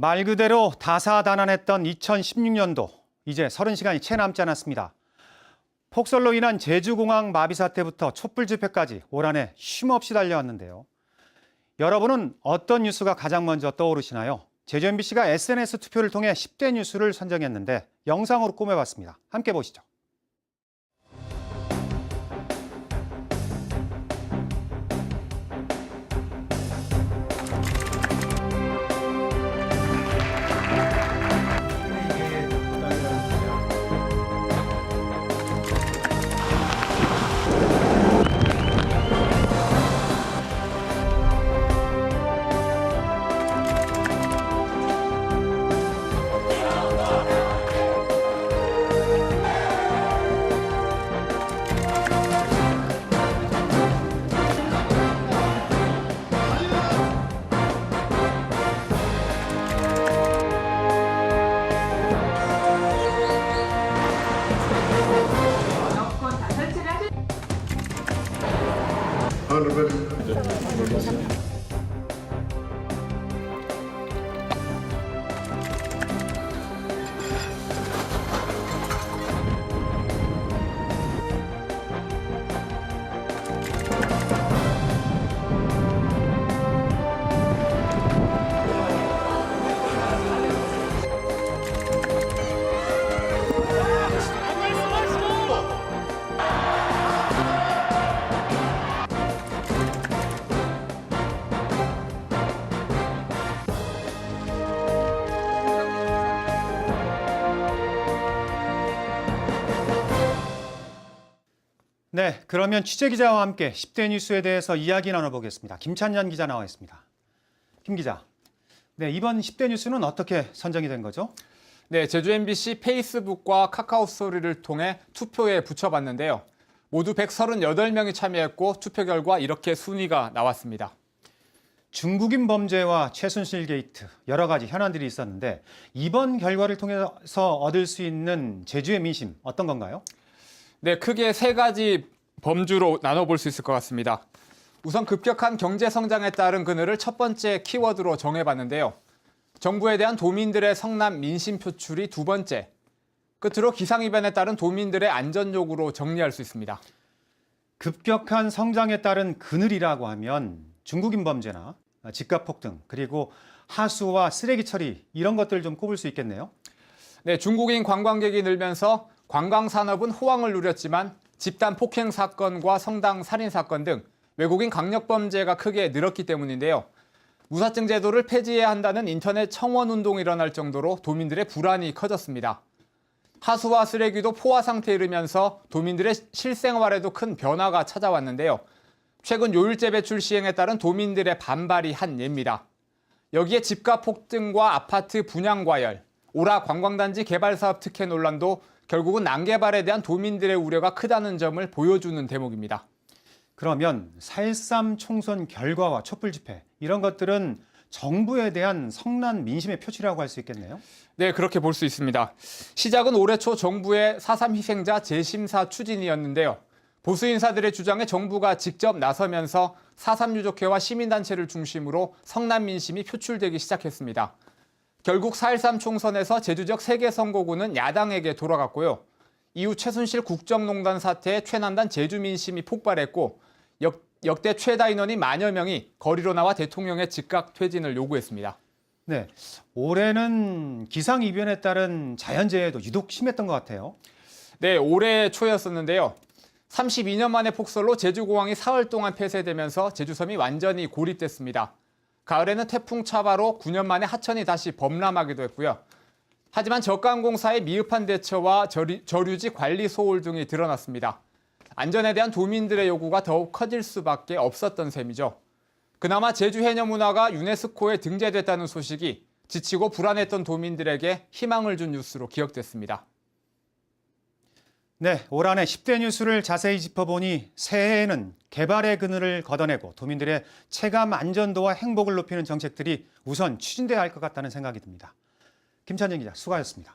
말 그대로 다사다난했던 2016년도, 이제 30시간이 채 남지 않았습니다. 폭설로 인한 제주공항 마비 사태부터 촛불 집회까지 올 한 해 쉼없이 달려왔는데요. 여러분은 어떤 뉴스가 가장 먼저 떠오르시나요? 제주 MBC가 SNS 투표를 통해 10대 뉴스를 선정했는데 영상으로 꾸며봤습니다. 함께 보시죠. 네, 그러면 취재기자와 함께 10대 뉴스에 대해서 이야기 나눠보겠습니다. 김찬년 기자 나와 있습니다. 김 기자, 네, 이번 10대 뉴스는 어떻게 선정이 된 거죠? 네, 제주 MBC 페이스북과 카카오 스토리를 통해 투표에 붙여봤는데요. 모두 138명이 참여했고 투표 결과 이렇게 순위가 나왔습니다. 중국인 범죄와 최순실 게이트, 여러 가지 현안들이 있었는데 이번 결과를 통해서 얻을 수 있는 제주의 민심 어떤 건가요? 네, 크게 세 가지 범주로 나눠볼 수 있을 것 같습니다. 우선 급격한 경제 성장에 따른 그늘을 첫 번째 키워드로 정해봤는데요. 정부에 대한 도민들의 성남 민심 표출이 두 번째, 끝으로 기상이변에 따른 도민들의 안전 요구로 정리할 수 있습니다. 급격한 성장에 따른 그늘이라고 하면 중국인 범죄나 집값 폭등, 그리고 하수와 쓰레기 처리 이런 것들을 좀 꼽을 수 있겠네요. 네, 중국인 관광객이 늘면서 관광산업은 호황을 누렸지만 집단 폭행 사건과 성당 살인 사건 등 외국인 강력범죄가 크게 늘었기 때문인데요. 무사증 제도를 폐지해야 한다는 인터넷 청원 운동이 일어날 정도로 도민들의 불안이 커졌습니다. 하수와 쓰레기도 포화 상태에 이르면서 도민들의 실생활에도 큰 변화가 찾아왔는데요. 최근 요일제 배출 시행에 따른 도민들의 반발이 한 예입니다. 여기에 집값 폭등과 아파트 분양 과열, 오라 관광단지 개발 사업 특혜 논란도 결국은 난개발에 대한 도민들의 우려가 크다는 점을 보여주는 대목입니다. 그러면 4.13 총선 결과와 촛불 집회 이런 것들은 정부에 대한 성난 민심의 표출이라고 할 수 있겠네요. 네, 그렇게 볼 수 있습니다. 시작은 올해 초 정부의 4.3 희생자 재심사 추진이었는데요. 보수 인사들의 주장에 정부가 직접 나서면서 4.3 유족회와 시민단체를 중심으로 성난 민심이 표출되기 시작했습니다. 결국 4.13 총선에서 제주적 3개 선거구는 야당에게 돌아갔고요. 이후 최순실 국정농단 사태에 최난단 제주 민심이 폭발했고 역대 최다 인원이 만여 명이 거리로 나와 대통령의 즉각 퇴진을 요구했습니다. 네, 올해는 기상이변에 따른 자연재해도 유독 심했던 것 같아요. 네, 올해 초였었는데요. 32년 만에 폭설로 제주공항이 사흘 동안 폐쇄되면서 제주섬이 완전히 고립됐습니다. 가을에는 태풍 차바로 9년 만에 하천이 다시 범람하기도 했고요. 하지만 저가항공사의 미흡한 대처와 저류지 관리 소홀 등이 드러났습니다. 안전에 대한 도민들의 요구가 더욱 커질 수밖에 없었던 셈이죠. 그나마 제주 해녀 문화가 유네스코에 등재됐다는 소식이 지치고 불안했던 도민들에게 희망을 준 뉴스로 기억됐습니다. 네, 올 한 해 10대 뉴스를 자세히 짚어보니 새해에는 개발의 그늘을 걷어내고 도민들의 체감 안전도와 행복을 높이는 정책들이 우선 추진돼야 할 것 같다는 생각이 듭니다. 김찬영 기자, 수고하셨습니다.